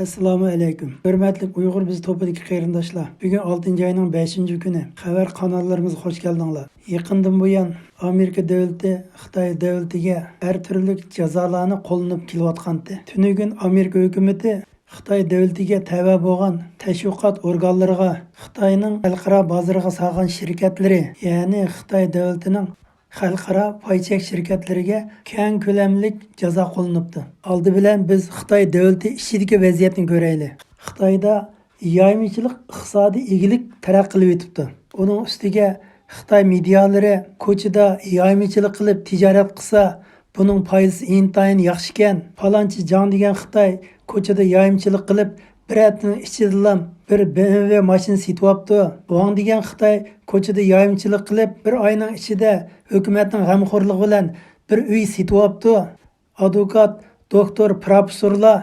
Assalomu alaykum. Hurmatli Uyg'ur biz topidagi qarindoshlar. Bugun 6-oyning 5-kuni. Xabar kanallarimizga xush keldinglar. Yaqindan buyon Amerika davlati Xitoy davlatiga har turli jazolarni qo'llanib kelayotgandi. Tunugun Amerika hukumatı Xitoy davlatiga tava bo'lgan tashviqot organlariga Xitoyning xalqaro bozoriga solgan shirkatlari, ya'ni Xitoy davlatining xalqaro paychak shirkatlariga keng ko'lamlik jazo qo'llanibdi. Oldi bilan biz Xitoy davlati ishidagi vaziyatni ko'raylik. Xitoyda yaymichilik iqtisodiy egilik taraqqiy qilib o'tibdi. Uning ustiga Xitoy medialari ko'chada yaymichilik qilib tijorat qilsa, buning foizi intayin yaxshi ekan. Falonchi jon degan Xitoy ko'chada yaymichilik qilib bir haftaning ichida bir BMW mashina setyapti. Wang degan Xitoy ko'chada yayimchilik qilib bir oyning ichida hukumatning g'amxo'rligi bilan bir uy setyapti. Advokat, doktor, professorlar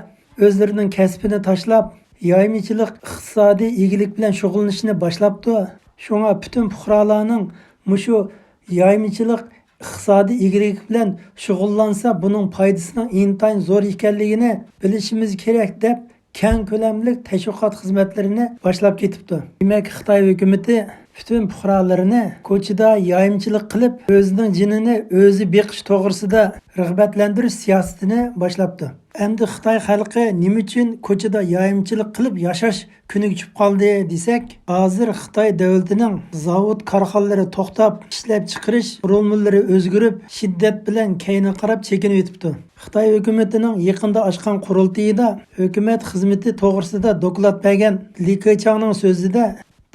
o'zlarining kasbini tashlab yayimchilik iqtisodiy egilik bilan shug'ullanishni boshlabdi. Shunga butun fuqarolarning mushu yayimchilik iqtisodiy egilik bilan shug'ullansa, buning foydasining intayin zo'r ekanligini bilishimiz kerak deb keng ko'lamli tashviqot xizmatlarini boshlab ketibdi. Demak, Xitoy hukumatı bütün fuqarolarini ko'chada yayimchilik qilib, o'zining jinini o'zi beqish to'g'risida rag'batlantirish siyosatini boshlabdi. Endi Xitoy xalqi nima uchun ko'chada yayimchilik qilib yashash kuniga tushib qoldi desak, hozir Xitoy davlatining zavod korxonalari to'xtab, ishlab chiqarish qurilmalari o'zgarib, shiddat bilan keyinga qarab chekinib o'tibdi. Xitoy hukumatining yaqinda ochgan qurultayida hukumat xizmati to'g'risida doklad bergan Li Keqiangning so'zida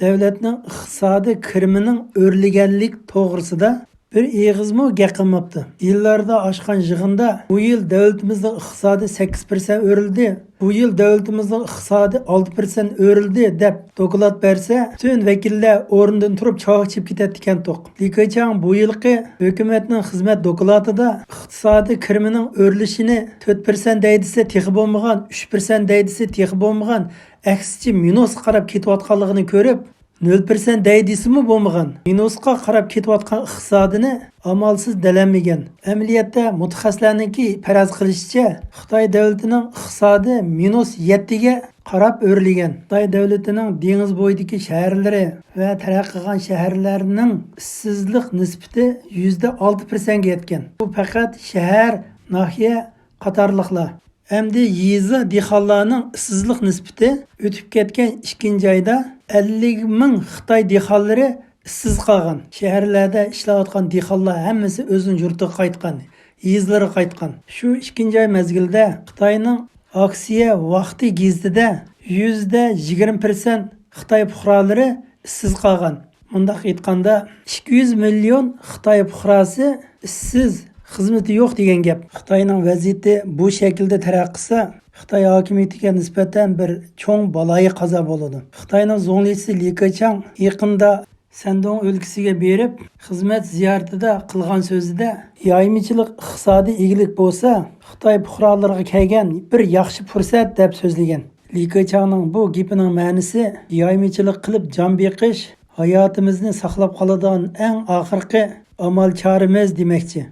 davlatning iqtisodiy kirimining o'rlaganlik to'g'risida bir eg'izmi gap qilmabdi. Yillarda oshgan yig'inda bu yil davlatimizning iqtisodi 8% o'rildi, bu yil davlatimizning iqtisodi 6% o'rildi deb doklad bersa, bütün vakillar o'rnidan turib cho'g' chib ketadi ekan to'q. Li Keqiang bu yilgi hukumatning xizmat dokladida iqtisodiy kirimining o'rilishini 4% deydisi texi bo'lmagan, 3% deydisi texi bo'lmagan, aksicha minus qarab ketayotganligini ko'rib, 0% deydisimi bo'lmagan, minusga qarab ketayotgan iqtisodini amalsiz dalanmagan. Amaliyotda mutaxassislarningki faraz qilishicha, Xitoy davlatining iqtisodi minus 7 ga qarab o'rilgan. Xitoy davlatining dengiz bo'yidagi shaharlari va taraqqiyotgan shaharlarining ishsizlik nisbati %6% ga yetgan. Bu faqat shahar, nahiya qatorliqlar. Endi yeza dehqonlarning ishsizlik nisbati o'tib ketgan 2-oyda 50 ming Xitoy dehqonlari ishsiz qolgan. Shaharlarda ishlayotgan dehqonlar hammasi o'zining yurtiga qaytgan, yezlariga qaytgan. Shu 2-oy mezgilda Xitoyning aksiya vaqti gazetida %20% Xitoy fuqarolari ishsiz qolgan. Bundaq aytganda 200 million Xitoy fuqarosi ishsiz, xizmati yo'q degan gap. Xitoyning vaziyati bu shaklda taraqqisa, Xitoy hokimiyatiga nisbatan bir cho'ng baloyi qazo bo'ladi. Xitoyning zo'nglisi Li Keqiang yaqinda Shandong o'lkasiga berib, xizmat ziyoratida qilgan so'zida, yaymichilik iqtisodiy egilik bo'lsa, Xitoy fuqarolariga kelgan bir yaxshi fursat deb so'zlagan. Li Keqiangning bu gapining ma'nosi yaymichilik qilib jon beqish hayotimizni saqlab qoladigan eng oxirgi amal choramiz demoqchi.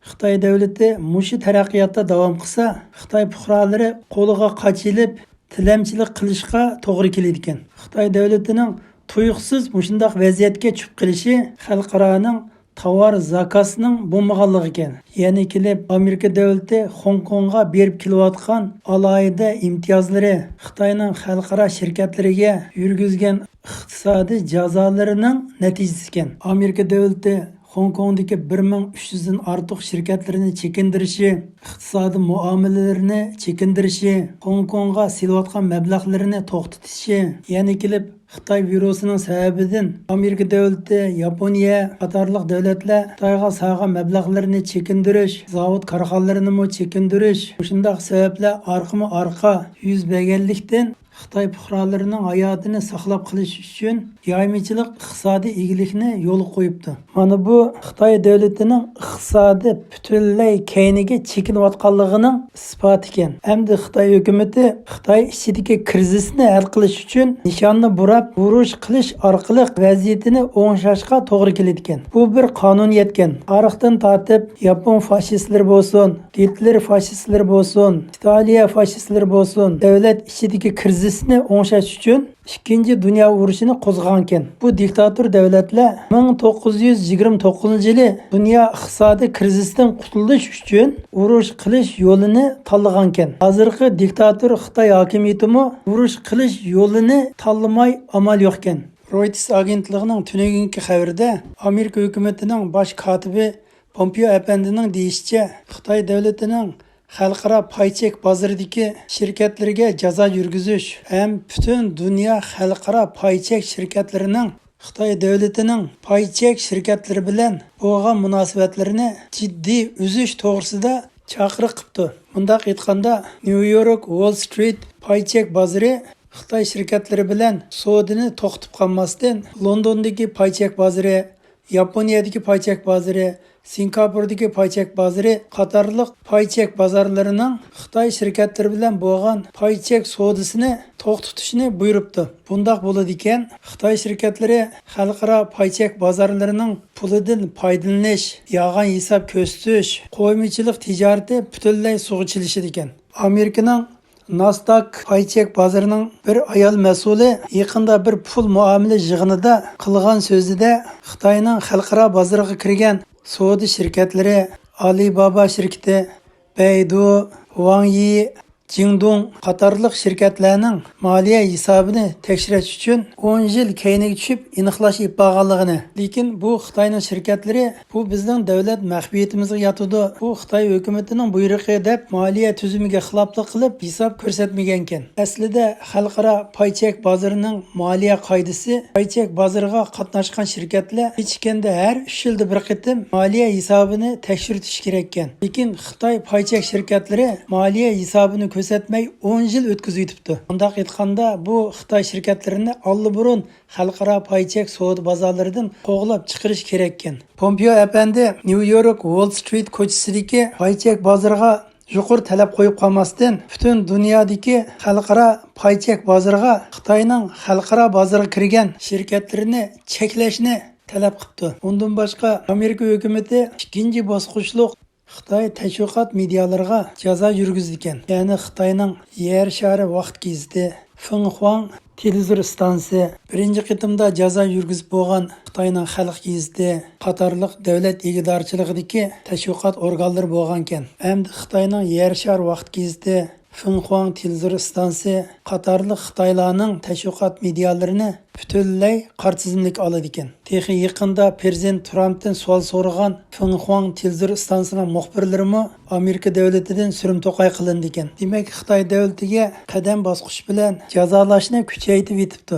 Xitoy davlati mushu taraqqiyotda davom qilsa, Xitoy fuqarolari qo'liga qochilib, tilamchilik qilishga to'g'ri keladi ekan. Xitoy davlatining tuyuqsiz mushundaq vaziyatga tushib qilishi xalqaroning tovar zakasining bo'lmaganligi ekan. Ya'ni kelib Amerika davlati Hong Kongga berib kelayotgan alohida imtiyozlari Xitoyning xalqaro shirkatlariga yurgizgan iqtisodiy jazolarining natijasi ekan. Amerika davlati Hong Kongdagi 1300 dan ortiq shirkatlarini chekindirishi, iqtisodiy muomalalarini chekindirishi, Hong Kongga silayotgan mablag'larini to'xtatishi, ya'ni kelib Xitoy virusining sababidan Amerika davlati, Yaponiya qatorliq davlatlar Xitoyga solgan mablag'larini chekindirish, zavod korxonalarini chekindirish, shunday sabablar orqama-orqa yuz berganlikdan Xitoy fuqarolarining hayotini saqlab qolish uchun yaymichilik iqtisodiy egilikni yo'l qo'yibdi. Mana bu Xitoy davlatining iqtisodi butunlay keyniga chekinayotganligining isboti ekan. Hamda Xitoy hukumatı Xitoy ichidagi krizisni hal qilish uchun nishonni burab urush qilish orqali vaziyatini o'ngshashga to'g'ri keladi ekan. Bu bir qonuniyat ekan. Tarixdan tortib Yapon faşistleri bo'lsin, Hitler faşistleri bo'lsin, Italiya faşistleri bo'lsin, davlat ichidagi krizisni o'ngshash uchun Ikkinchi dunyo urushini qo'zg'agan ekan. Bu diktator davlatlar 1929-yili dunyo iqtisodiy krizisdan qutulish uchun urush qilish yo'lini tanlagan ekan. Hozirgi diktator Xitoy hokimiyatimi urush qilish yo'lini tanlamay amal yo'q ekan. Reuters agentligining tunugungi xabarida Amerika hukumatining bosh kotibi Pompeo apandining deyishicha, Xitoy davlatining xalqaro paychek bozoridagi shirkatlarga jazo yurgizish ham butun dunyo xalqaro paychek shirkatlarining Xitoy davlatining paychek shirkatlari bilan bo'lgan munosabatlarini jiddiy uzish to'g'risida chaqiriq qildi. Bundaq aytganda, New York Wall Street paychek bozori Xitoy shirkatlari bilan savdoni to'xtatib qolmasdan Londondagi paychek bozori, Yaponiyadagi paychek bozori, Singapurdagi paychek bozori qatorliq paychek bozorlarining Xitoy shirkatlari bilan bo'lgan paychek savdosini to'xtatishni buyuribdi. Bundaq bo'ladi ekan, Xitoy shirkatlari xalqaro paychek bozorlarining pulidan foydalanish, yolg'on hisob ko'rsatish, qo'ymichilik tijorati butunlay suvga chilishadi ekan. Amerikaning Nasdaq paychek bozorining bir ayol mas'uli yaqinda bir pul muomala yig'inida qilgan so'zida Xitoyning xalqaro bozoriga kirgan savdo shirkatlari Alibaba shirkati, Baidu, Wang Yi, Jingdong qatorliq shirkatlarning moliya hisobini tekshirish uchun 10 yil keyniga tushib aniqlash ipag'anligini. Lekin bu Xitoyning shirkatlari bu bizning davlat maxfiyatimizga yotadi. Bu Xitoy hukumatining buyrug'i deb moliya tuzumiga xiloflik qilib hisob ko'rsatmagan ekan. Aslida xalqaro paychek bozorining moliya qoidasi paychek bozoriga qatnashgan shirkatlar hech kimda har 3 yilda bir qatim moliya hisobini tekshirtish kerak ekan. Lekin Xitoy paychek shirkatlari moliya hisobini ko'rsatmay 10 yil o'tkazib yutibdi. Bundaq aytganda, bu Xitoy shirkatlarini allburun xalqaro paychek savdo bozorlaridan qo'g'lab chiqarish kerak ekan. Pompeo apandi New York Wall Street ko'chasidagi paychek bozoriga yuqori talab qo'yib qolmasdan, butun dunyodagi xalqaro paychek bozoriga Xitoyning xalqaro bozoriga kirgan shirkatlarini cheklashni talab qildi. Undan boshqa Amerika hukumati ikkinchi bosqichliq Xitoy tashviqot medialariga jazo yurgizdi ekan. Ya'ni Xitoyning Yer shari vaqt gazeti, Xinhua televizor stansiyasi, birinchi qitimda jazo yurgizib bo'lgan Xitoyning xalq gazeti qatorliq davlat egidorchiligidagi tashviqot organlari bo'lgan ekan. Hamda Xitoyning Yer shari vaqt gazeti, Xinhua televizor stansiyasi qatorliq Xitoylarning tashviqot medialarini butunlay qartizimlik oladi ekan. Texi yaqinda prezident Trumpdan savol so'ragan Xinhua televizor stansiyasining muxbirlarimi Amerika davlatidan surum to'qay qilindi ekan. Demak, Xitoy davlatiga qadam bosqich bilan jazolashni kuchaytirib yetibdi.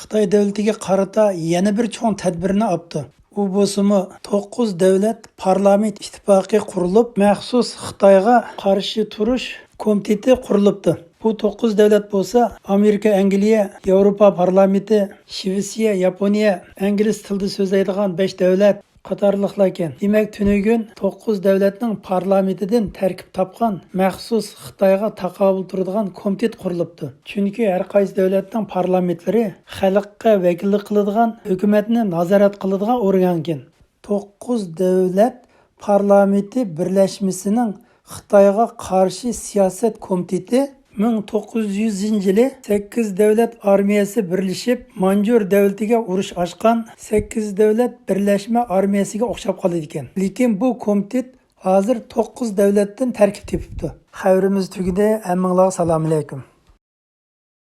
Xitoy davlatiga qarata yana bir cho'ng tadbirni olibdi. U bo'lsa 9 davlat parlament ittifoqi qurilib, maxsus Xitoyga qarshi turish komiteti qurilibdi. Bu 9 davlat bo'lsa Amerika, Angliya, Yevropa parlamenti, Shvetsiya, Yaponiya, ingliz tilida so'zlaydigan 5 davlat qatorliqlar ekan. Demak, tunugun 9 davlatning parlamentidan tarkib topgan maxsus Xitoyga taqobil turadigan komitet qurilibdi. Chunki har qaysi davlatning parlamentlari xalqqa vakillik qiladigan, hukumatni nazorat qiladigan organ ekan. 9 davlat parlamenti birlashmasining Xitoyga qarshi siyosat komiteti 1900-yili 8 davlat armiyasi birlashib Manjur davlatiga urush ochgan 8 davlat birlashma armiyasiga o'xshab qoladi ekan. Lekin bu komitet hozir 9 davlatdan tarkib topibdi. Xabarimiz tugadi. Hammanglarga assalomu alaykum.